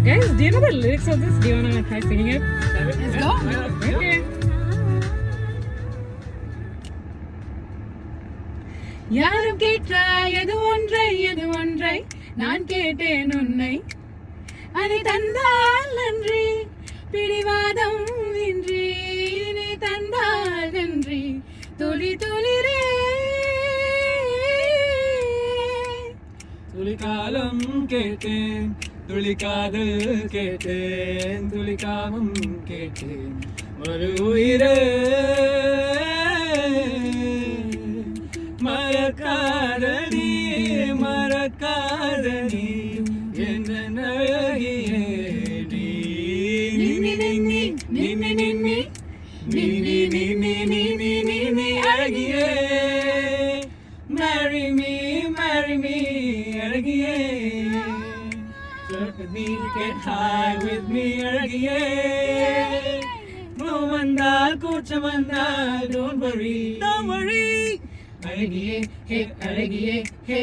Guys, do you know the lyrics of this? Do you want to try singing it? Let's go. Okay. யாரும் கேட்டாய் எது ஒன்றை நான் கேட்டேன் உன்னை அதை தந்தால் நன்றி பிடிவாதம் இன்றி நீ தந்தால் நன்றி துளி துளிரே துளி காலம் கேட்டேன் துளி காதல் கேட்டேன் துளி காமம் கேட்டேன் ஒரு உயிரே மறக்காதடி மறக்காதடி என்ன நழகியேடி நின்னி நின்னி நின்னி நின்னி நின்னி நின்னி நின்னி நின்னி அழகியே marry me அழகியே Surf with me get high with me அழகியே வந்தால் கூச்சம் வந்தால் don't worry அழகியே ஹே அழகியே ஹே